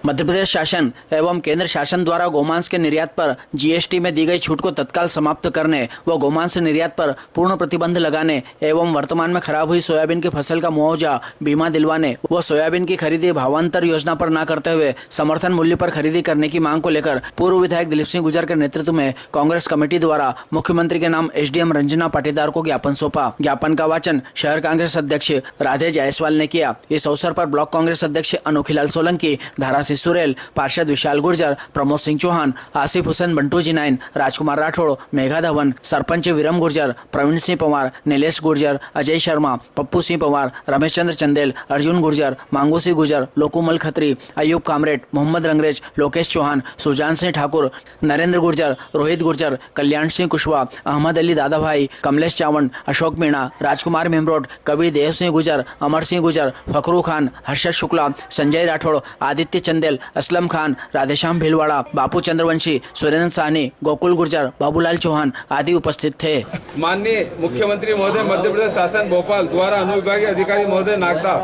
मध्य प्रदेश शासन एवं केंद्र शासन द्वारा गोमांस के निर्यात पर जीएसटी में दी गई छूट को तत्काल समाप्त करने व गोमांस निर्यात पर पूर्ण प्रतिबंध लगाने एवं वर्तमान में खराब हुई सोयाबीन की फसल का मुआवजा, बीमा दिलवाने व सोयाबीन की खरीदी भावांतर योजना पर न करते हुए समर्थन मूल्य पर खरीदी करने की मांग को लेकर पूर्व विधायक दिलीप सिंह गुर्जर के नेतृत्व में कांग्रेस कमेटी द्वारा मुख्यमंत्री के नाम एसडीएम रंजना पाटीदार को ज्ञापन सौंपा। ज्ञापन का वाचन शहर कांग्रेस अध्यक्ष राधे जायसवाल ने किया। इस अवसर पर ब्लॉक कांग्रेस अध्यक्ष अनोखीलाल सोलंकी, धारासी सुरेल, पार्षद विशाल गुर्जर, प्रमोद सिंह चौहान, आसिफ हुसैन बंटू जी नाइन, राजकुमार राठौड़, मेघा धवन, सरपंच विरम गुर्जर, प्रवीण सिंह पवार, नीलेश गुर्जर, अजय शर्मा, पप्पू सिंह पवार, रमेश चंद्र चंदेल, अर्जुन गुर्जर, मांगू सिंह गुर्जर, लोकुमल खत्री, अयूब कामरेड, मोहम्मद रंगरेज, लोकेश चौहान, सुजान सिंह ठाकुर, नरेंद्र गुर्जर, रोहित गुर्जर, कल्याण सिंह कुशवाहा, अहमद अली दादाभाई, कमलेश चावण, अशोक मीणा, राजकुमार मेमरोड, कबीर देव सिंह गुर्जर, अमर सिंह गुर्जर, फखरू खान, हर्षद शुक्ला, संजय राठौड़, आदित्य चंदेल, असलम खान, राधेश्याम भीलवाड़ा, बापू चंद्रवंशी, सुरेंद्र साहनी, गोकुल गुर्जर, बाबूलाल चौहान आदि उपस्थित थे। माननीय मुख्यमंत्री महोदय, मध्य प्रदेश शासन भोपाल द्वारा अनुविभागीय अधिकारी महोदय नागदा,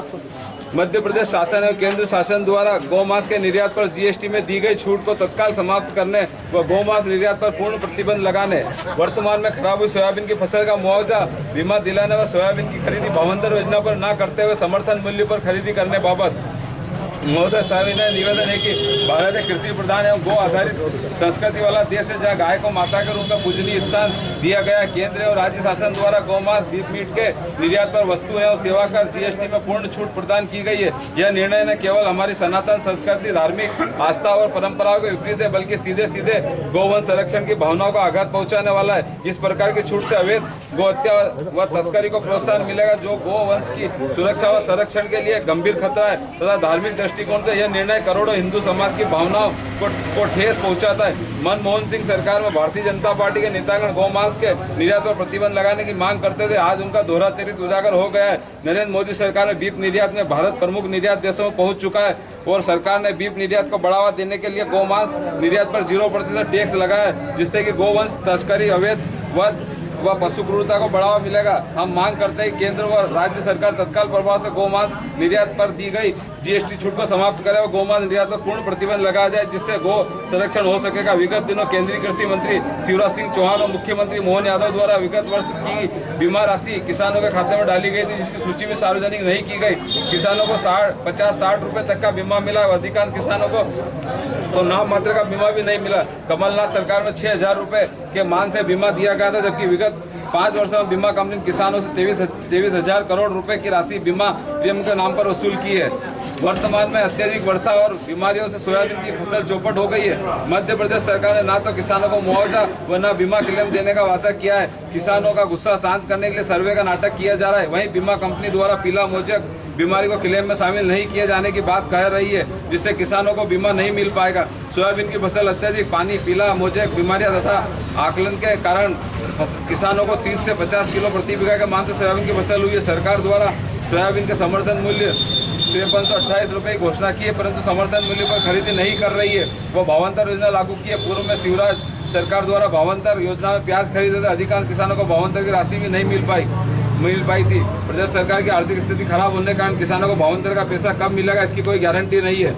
मध्य प्रदेश शासन और केंद्र शासन द्वारा गौमांस के निर्यात पर जीएसटी में दी गई छूट को तत्काल समाप्त करने व गौमांस निर्यात पर पूर्ण प्रतिबंध लगाने, वर्तमान में खराब हुई सोयाबीन की फसल का मुआवजा, बीमा दिलाने व सोयाबीन की खरीदी भावांतर योजना पर न करते हुए समर्थन मूल्य पर खरीदी करने बाबत महोदय साहब निवेदन है कि भारत एक कृषि प्रधान एवं गो आधारित संस्कृति वाला देश है, जहाँ गाय को माता के रूप में पूजनीय स्थान दिया गया। केंद्र और राज्य शासन द्वारा गौमांस, बीफ मीट के निर्यात पर वस्तु एवं सेवा कर जीएसटी में पूर्ण छूट प्रदान की गई है। यह निर्णय न केवल हमारी सनातन संस्कृति, धार्मिक आस्था और परंपराओं के विपरीत है, बल्कि सीधे सीधे गौवंश संरक्षण की भावनाओं का आघात पहुँचाने वाला है। इस प्रकार की छूट से अवैध गोहत्या व तस्करी को प्रोत्साहन मिलेगा, जो गौवंश की सुरक्षा व संरक्षण के लिए गंभीर खतरा है तथा धार्मिक दृष्टिकोण से यह निर्णय करोड़ों हिंदू समाज की भावनाओं को ठेस पहुंचाता है। मनमोहन सिंह सरकार में भारतीय जनता पार्टी के नेतागण गौमांस के निर्यात पर प्रतिबंध लगाने की मांग करते थे, आज उनका दोहरा चरित्र उजागर हो गया है। नरेंद्र मोदी सरकार में बीफ निर्यात में भारत प्रमुख निर्यात देशों में पहुंच चुका है और सरकार ने बीफ निर्यात को बढ़ावा देने के लिए गौमांस निर्यात पर 0% टैक्स लगाया है, जिससे कि गौवंश तस्करी, अवैध वध व पशु क्रूरता को बढ़ावा मिलेगा। हम मांग करते हैं केंद्र व राज्य सरकार तत्काल प्रभाव से गौमांस निर्यात पर दी गई जीएसटी छूट को समाप्त करे और गौमांस निर्यात पर पूर्ण प्रतिबंध लगाया जाए, जिससे गौ संरक्षण हो सकेगा। विगत दिनों केंद्रीय कृषि मंत्री शिवराज सिंह चौहान और मुख्यमंत्री मोहन यादव द्वारा विगत वर्ष की बीमा राशि किसानों के खाते में डाली गई थी, जिसकी सूची में सार्वजनिक नहीं की गई। किसानों को 50-60 रुपए तक का बीमा मिला, अधिकांश किसानों को तो नाम मात्र का बीमा भी नहीं मिला। कमलनाथ सरकार में 6,000 रुपए के मान से बीमा दिया गया था, जबकि विगत 5 वर्षों में बीमा कंपनी ने किसानों से 23,000 करोड़ रुपए की राशि बीमा प्रीमियम के नाम पर वसूल की है। वर्तमान में अत्यधिक वर्षा और बीमारियों से सोयाबीन की फसल चौपट हो गई है। मध्य प्रदेश सरकार ने ना तो किसानों को मुआवजा व न बीमा क्लेम देने का वादा किया है। किसानों का गुस्सा शांत करने के लिए सर्वे का नाटक किया जा रहा है। वहीं बीमा कंपनी द्वारा पीला मोजेक बीमारी को क्लेम में शामिल नहीं किए जाने की बात कह रही है, जिससे किसानों को बीमा नहीं मिल पाएगा। सोयाबीन की फसल अत्यधिक पानी, पीला मोजेक बीमारियां तथा आकलन के कारण किसानों को 30 से 50 किलो प्रति बीघा के मान से सोयाबीन की फसल हुई है। सरकार द्वारा सोयाबीन के समर्थन मूल्य 5328 रुपये की घोषणा की है, परंतु समर्थन मूल्य पर खरीदी नहीं कर रही है। वो भावांतर योजना लागू की है। पूर्व में शिवराज सरकार द्वारा भावांतर योजना में प्याज खरीदे थे, अधिकांश किसानों को भावांतर की राशि भी नहीं मिल पाई थी। प्रदेश सरकार की आर्थिक स्थिति खराब होने के कारण किसानों को भावांतर का पैसा कब मिलेगा, इसकी कोई गारंटी नहीं है।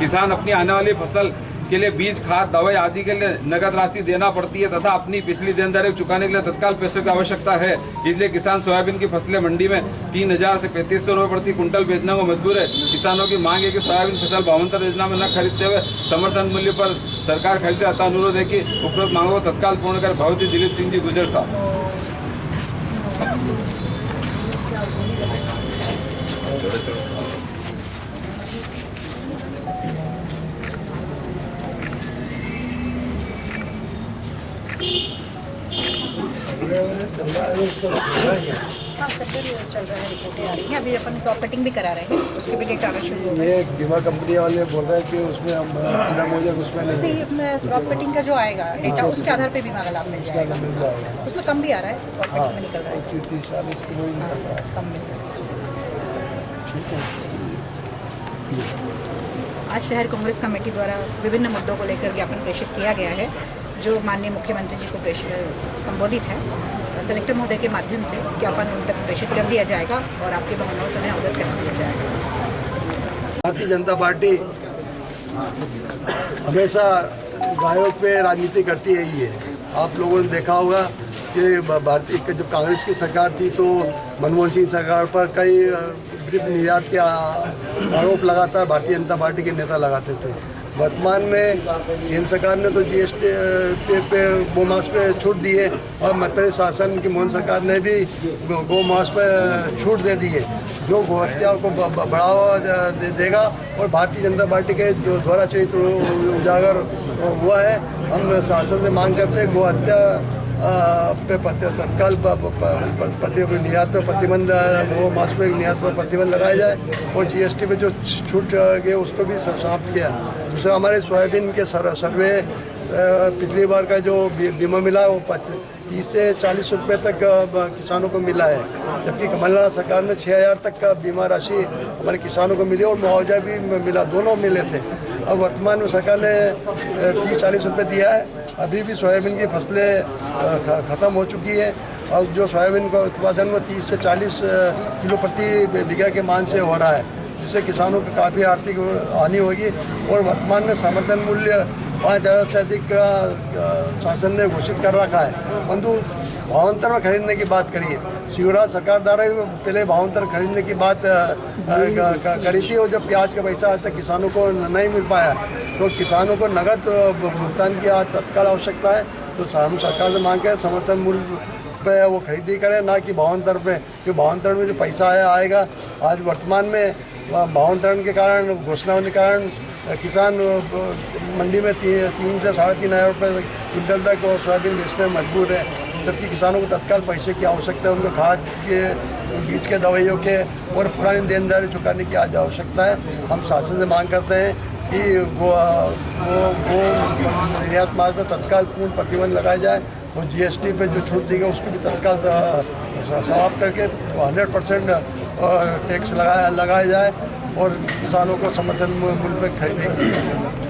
किसान अपनी आने वाली फसल के लिए बीज, खाद, दवाई आदि के लिए नगद राशि देना पड़ती है तथा अपनी पिछली देनदारी चुकाने के लिए तत्काल पैसों की आवश्यकता है। इसलिए किसान सोयाबीन की फसलें मंडी में 3,000 से 3,500 रुपये प्रति कुंटल बेचने को मजबूर है। किसानों की मांग है कि सोयाबीन फसल भावांतर योजना में न खरीदते हुए समर्थन मूल्य पर सरकार खरीदे। अतः अनुरोध है कि उपरोक्त मांगों को तत्काल पूर्ण कर। बहुत ही दिलीप सिंह जी गुर्जर साहब। हाँ, सब चल रहा है, रिपोर्टें आ रही हैं। अभी अपन क्रॉप कटिंग भी करा रहे हैं, उसके भी डेट आना शुरू हो गए। ये बीमा कंपनी वाले बोल रहे हैं कि उसमें हम बिना मोजेक उसमें नहीं, अपने क्रॉप कटिंग का जो आएगा डेटा, उसके आधार पे बीमा का लाभ मिल जाएगा। उसमें कम भी आ रहा है, क्रॉप कटिंग में निकल रहा है 30-40 किलो ही निकल रहा है, कम मिल रहा है। ठीक है। आज शहर कांग्रेस कमेटी द्वारा विभिन्न मुद्दों को लेकर ज्ञापन प्रेषित किया गया है, जो माननीय मुख्यमंत्री जी को संबोधित है। कलेक्टर महोदय के माध्यम से ज्ञापन उन तक प्रेषित कर दिया जाएगा और आपकी भावनाओं से अवगत कर दिया जाएगा। भारतीय जनता पार्टी हमेशा गायों पे राजनीति करती है ही है। आप लोगों ने देखा होगा कि भारतीय जब कांग्रेस की सरकार थी तो मनमोहन सिंह सरकार पर कई ड्रिप निर्यात के आरोप लगातार भारतीय जनता पार्टी के नेता लगाते थे। वर्तमान में केंद्र सरकार ने तो जीएसटी पे गोमांस पे छूट दी है और मध्य प्रदेश शासन की मोहन सरकार ने भी गोमांस पे छूट दे दी है, जो गोहत्या को बढ़ावा देगा और भारतीय जनता पार्टी के जो द्वारा चरित्र उजागर हुआ है। हम शासन से मांग करते हैं गोहत्या पे तत्काल निर्यात पर प्रतिबंध, वो मांस पे निर्यात पर प्रतिबंध लगाया जाए और जीएसटी पे जो छूट गए उसको भी समाप्त किया। दूसरा, हमारे सोयाबीन के सर्वे पिछली बार का जो बीमा मिला वो 30 से 40 रुपये तक किसानों को मिला है, जबकि कमलनाथ सरकार में 6,000 तक का बीमा राशि हमारे किसानों को मिली और मुआवजा भी मिला, दोनों मिले थे। अब वर्तमान में सरकार ने 30-40 रुपये दिया है। अभी भी सोयाबीन की फसलें ख़त्म हो चुकी है और जो सोयाबीन का उत्पादन में 30 से 40 किलो प्रति बीघा के मान से हो रहा है, जिससे किसानों को काफ़ी आर्थिक हानि होगी। और वर्तमान में समर्थन मूल्य 5,000 से अधिक का शासन ने घोषित कर रखा है, परंतु भावांतर में खरीदने की बात करिए। शिवराज सरकार द्वारा पहले भावांतर खरीदने की बात करी थी और जब प्याज का पैसा आज तक किसानों को नहीं मिल पाया तो किसानों को नगद भुगतान की तत्काल आवश्यकता है। तो हम सरकार से मांग है समर्थन मूल्य पे वो खरीदी करें, ना कि भावांतर पे, क्योंकि भावांतर में जो पैसा आएगा आज वर्तमान में भावांतरण के कारण, घोषणा होने के कारण किसान मंडी में 3 से 3,500 रुपये क्विंटल तक सोयाबीन बेचने में मजबूर है, जबकि किसानों को तत्काल पैसे की आवश्यकता है। उनको खाद के, बीज के, दवाइयों के और पुरानी देनदारी चुकाने की आज आवश्यकता है। हम शासन से मांग करते हैं कि वो निर्यात माल पर तत्काल पूर्ण प्रतिबंध लगाया जाए और जीएसटी पे जो छूट दी गई उसको भी तत्काल समाप्त करके 100% टैक्स लगाया जाए और किसानों को समर्थन मूल्य पर खरीदें।